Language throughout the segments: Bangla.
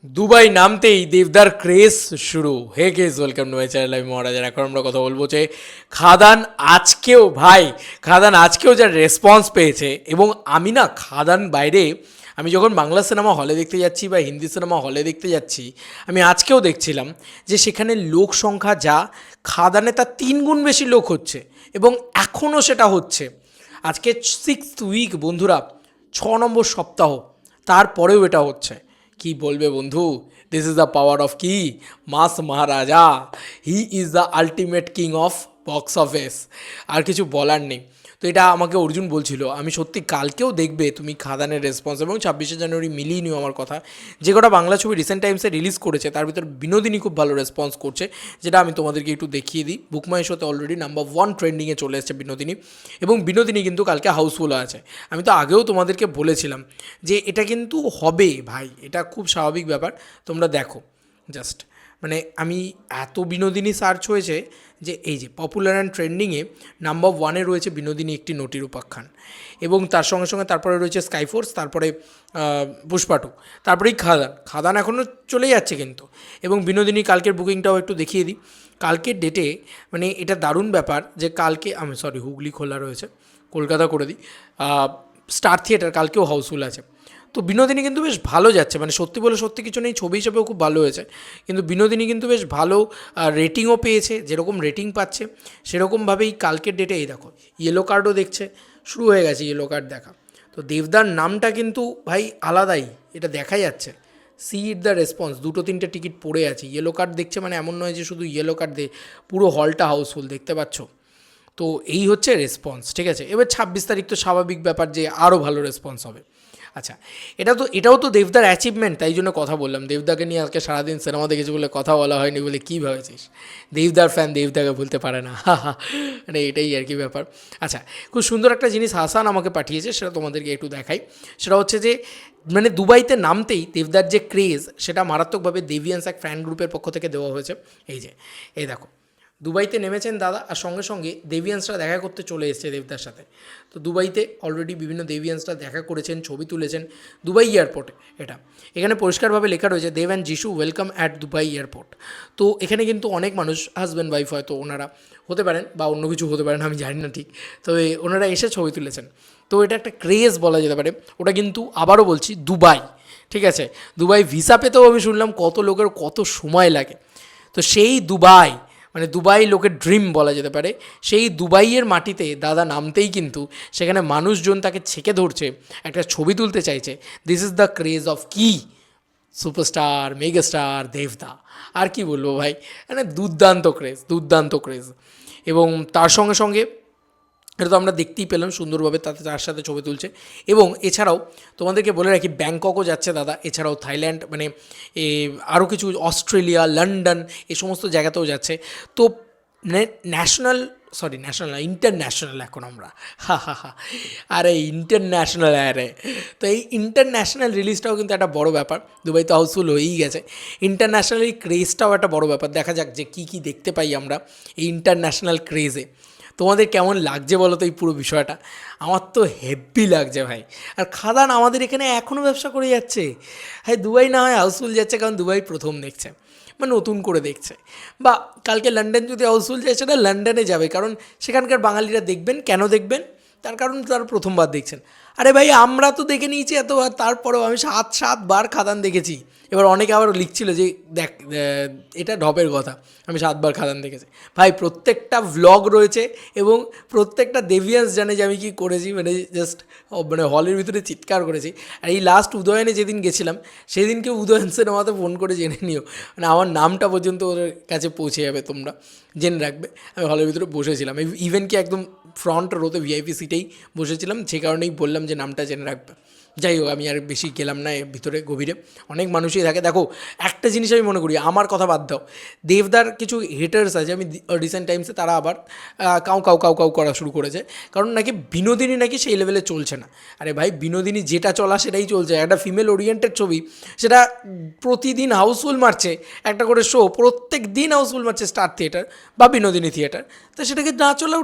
দুবাই নামতেই দেবদার ক্রেজ শুরু। Hey guys, welcome to my channel. আমি মহারাজার। এখন আমরা কথা বলবো যে খাদান আজকেও ভাই, খাদান আজকেও যা রেসপন্স পেয়েছে। এবং আমি না খাদান বাইরে, আমি যখন বাংলা সিনেমা হলে দেখতে যাচ্ছি বা হিন্দি সিনেমা হলে দেখতে যাচ্ছি, আমি আজকেও দেখছিলাম যে সেখানে লোক সংখ্যা যা, খাদানে তার 3 গুণ বেশি লোক হচ্ছে এবং এখনও সেটা হচ্ছে। আজকে 6th উইক বন্ধুরা, 6 নম্বর সপ্তাহ, তারপরেও এটা হচ্ছে। কি বলবে বন্ধু, this is the power of কি mass Maharaja. He is the ultimate king of box office. আর কিছু বলার নেই। তো এটা আমাকে অর্জুন বলছিল, আমি সত্যি কালকেও দেখবে তুমি খাদানের রেসপন্স এবং 26শে জানুয়ারি মিলিয়ে নিও আমার কথা। যে কটা বাংলা ছবি রিসেন্ট টাইমসে রিলিজ করেছে তার ভিতর বিনোদিনী খুব ভালো রেসপন্স করছে, যেটা আমি তোমাদেরকে একটু দেখিয়ে দিই। বুকমাই শোতে অলরেডি নাম্বার 1 ট্রেন্ডিংয়ে চলে এসেছে বিনোদিনী, এবং বিনোদিনী কিন্তু কালকে হাউসফুল আছে। আমি তো আগেও তোমাদেরকে বলেছিলাম যে এটা কিন্তু হবে ভাই, এটা খুব স্বাভাবিক ব্যাপার। তোমরা দেখো জাস্ট, মানে আমি এত বিনোদিনী সার্চ হয়েছে যে এই যে পপুলার অ্যান্ড ট্রেন্ডিংয়ে নাম্বার 1-এ রয়েছে বিনোদিনী একটি নটির উপাখ্যান, এবং তার সঙ্গে সঙ্গে তারপরে রয়েছে স্কাইফোর্স, তারপরে পুষ্পা 2, তারপরেই খাদান। খাদান এখনও চলে যাচ্ছে কিন্তু। এবং বিনোদিনী কালকের বুকিংটাও একটু দেখিয়ে দিই। কালকের ডেটে মানে এটা দারুণ ব্যাপার যে কালকে, আমি সরি হুগলি খোলা রয়েছে, কলকাতা করে দিই। স্টার থিয়েটার কালকেও হাউসফুল আছে। তো বিনোদিনী কিন্তু বেশ ভালো যাচ্ছে, মানে সত্যি বলে সত্যি কিছু নেই, ছবি হিসেবেও খুব ভালো হয়েছে। কিন্তু বিনোদিনী কিন্তু বেশ ভালো রেটিংও পেয়েছে, যেরকম রেটিং পাচ্ছে সেরকমভাবেই কালকের ডেটে এই দেখো ইয়েলো কার্ডও দেখছে, শুরু হয়ে গেছে ইয়েলো কার্ড দেখা। তো দেবদার নামটা কিন্তু ভাই আলাদাই, এটা দেখা যাচ্ছে। সি ইট দ্য রেসপন্স, 2-3টে টিকিট পড়ে আছে, ইয়েলো কার্ড দেখছে, মানে এমন নয় যে শুধু ইয়েলো কার্ড পুরো হলটা হাউসফুল, দেখতে পাচ্ছ। তো এই হচ্ছে রেসপন্স, ঠিক আছে। এবার 26 তারিখ তো স্বাভাবিক ব্যাপার যে আরও ভালো রেসপন্স হবে। আচ্ছা, এটাও তো দেবদার অ্যাচিভমেন্ট, তাই জন্য কথা বললাম। দেবদাকে নিয়ে আজকে সারাদিন সিনেমা দেখেছি বলে কথা বলা হয়নি বলে কী ভাবেছিস? দেবদার ফ্যান দেবদাকে ভুলতে পারে না, মানে এটাই আর কি ব্যাপার। আচ্ছা, খুব সুন্দর একটা জিনিস হাসান আমাকে পাঠিয়েছে, সেটা তোমাদেরকে একটু দেখাই। সেটা হচ্ছে যে মানে দুবাইতে নামতেই দেবদার যে ক্রেজ, সেটা মারাত্মকভাবে দেভিয়ান্স এক ফ্যান গ্রুপের পক্ষ থেকে দেওয়া হয়েছে। এই যে এই দেখো, দুবাইতে নেমেছেন দাদা, আর সঙ্গে সঙ্গে দেভিয়ান্সরা দেখা করতে চলে এসেছে দেবদার সাথে। তো দুবাইতে অলরেডি বিভিন্ন দেভিয়ান্সরা দেখা করেছেন, ছবি তুলেছেন দুবাই এয়ারপোর্টে। এটা এখানে পরিষ্কারভাবে লেখা রয়েছে, দেব অ্যান্ড যিশু ওয়েলকাম অ্যাট দুবাই এয়ারপোর্ট। তো এখানে কিন্তু অনেক মানুষ, হাজব্যান্ড ওয়াইফ হয়তো ওনারা হতে পারেন বা অন্য কিছু হতে পারেন, আমি জানি না ঠিক, তবে ওনারা এসে ছবি তুলেছেন। তো এটা একটা ক্রেজ বলা যেতে পারে। ওটা কিন্তু আবারও বলছি দুবাই, ঠিক আছে। দুবাই ভিসা পেতেও আমি শুনলাম কত লোকের কত সময় লাগে। তো সেই দুবাই, মানে দুবাই লোকের ড্রিম বলা যেতে পারে, সেই দুবাইয়ের মাটিতে দাদা নামতেই কিন্তু সেখানে মানুষজন তাকে ছেঁকে ধরছে, একটা ছবি তুলতে চাইছে। This is the craze of কি সুপারস্টার মেগাস্টার দেবদা। আর কি বলবো ভাই, মানে দুর্দান্ত ক্রেজ, দুর্দান্ত ক্রেজ। এবং তার সঙ্গে সঙ্গে এটা তো আমরা দেখতেই পেলাম সুন্দরভাবে তার সাথে ছবি তুলছে। এবং এছাড়াও তোমাদেরকে বলে রাখি, ব্যাংককও যাচ্ছে দাদা, এছাড়াও থাইল্যান্ড, মানে আরও কিছু অস্ট্রেলিয়া, লন্ডন, এই সমস্ত জায়গাতেও যাচ্ছে। তো ন্যাশনাল, সরি ন্যাশনাল না, ইন্টারন্যাশনাল এখন আমরা, আরে ইন্টারন্যাশনাল, আরে তো এই ইন্টারন্যাশনাল রিলিজটাও কিন্তু একটা বড় ব্যাপার। দুবাই তো হাউসফুল হয়েই গেছে, ইন্টারন্যাশনাল এই ক্রেজটাও একটা বড় ব্যাপার। দেখা যাক যে কী কী দেখতে পাই আমরা এই ইন্টারন্যাশনাল ক্রেজে। তোমাদের কেমন লাগছে বলো তো এই পুরো বিষয়টা? আমার তো হেভি লাগছে ভাই। আর খাদান আমাদের এখানে এখনও ব্যবসা করে যাচ্ছে। হ্যাঁ, দুবাই না হয় হাউসফুল যাচ্ছে কারণ দুবাই প্রথম দেখছে, মানে নতুন করে দেখছে। বা কালকে লন্ডন যদি হাউসফুল যায়, সেটা লন্ডনে যাবে, কারণ সেখানকার বাঙালিরা দেখবেন। কেন দেখবেন? তার কারণ তারা প্রথমবার দেখছেন। আরে ভাই, আমরা তো দেখে নিয়েছি এতবার, তারপরেও আমি 7বার খাদান দেখেছি। এবার অনেকে আবার লিখছিল যে দেখ এটা ঢপের কথা, আমি 7বার খাদান দেখেছি। ভাই প্রত্যেকটা ভ্লগ রয়েছে এবং প্রত্যেকটা দেভিয়ান্স জানে যে আমি কী করেছি, মানে জাস্ট মানে হলের ভিতরে চিৎকার করেছি। আর এই লাস্ট উদয়নে যেদিন গেছিলাম, সেদিনকে উদয়ন সিনেমাতে ফোন করে জেনে নিও, মানে আমার নামটা পর্যন্ত ওদের কাছে পৌঁছে যাবে, তোমরা জেনে রাখবে। আমি হলের ভিতরে বসেছিলাম, ইভেন কি একদম ফ্রন্ট রোতে ভিআইপি সিটেই বসেছিলাম, যে কারণেই বললাম যে নামটা জেনে রাখবে। যাই হোক, আমি আর বেশি গেলাম না এর ভিতরে গভীরে, অনেক মানুষই থাকে। দেখো একটা জিনিস আমি মনে করি, আমার কথা বাদ দাও, দেবদার কিছু হেটার্স আছে, আমি রিসেন্ট টাইমসে তারা আবার কাউ কাউ কাউ কাউ করা শুরু করেছে, কারণ নাকি বিনোদিনী নাকি সেই লেভেলে চলছে না। আরে ভাই, বিনোদিনী যেটা চলা সেটাই চলছে, একটা ফিমেল ওরিয়েন্টেড ছবি, সেটা প্রতিদিন হাউসফুল মারছে, একটা করে শো প্রত্যেক দিন হাউসফুল মারছে স্টার থিয়েটার বা বিনোদিনী থিয়েটার। তো সেটাকে না চলা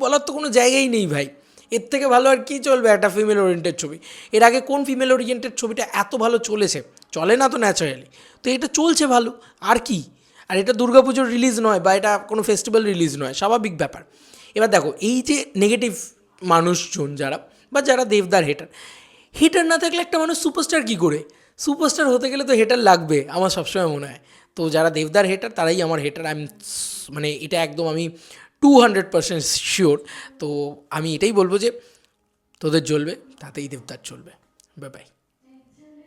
বলার তো কোনো জায়গাই নেই ভাই। এর থেকে ভালো আর কি চলবে একটা ফিমেল ওরিয়েন্টেড ছবি? এর আগে কোন ফিমেল ওরিয়েন্টেড ছবিটা এত ভালো চলেছে? চলে না তো ন্যাচারালি। তো এটা চলছে ভালো, আর কি? আর এটা দুর্গাপুজোর রিলিজ নয় বা এটা কোনো ফেস্টিভ্যাল রিলিজ নয়, স্বাভাবিক ব্যাপার। এবার দেখো এই যে নেগেটিভ মানুষজন যারা, বা যারা দেবদার হেটার, হেটার না থাকলে একটা মানুষ সুপারস্টার কী করে? সুপারস্টার হতে গেলে তো হেটার লাগবে, আমার সবসময় মনে হয়। তো যারা দেবদার হেটার তারাই আমার হেটার। মানে এটা একদম আমি 200% শিওর। তো আমি এটাই বলবো যে তোদের জ্বলবে, তাতেই দেবদার চলবে। Bye bye.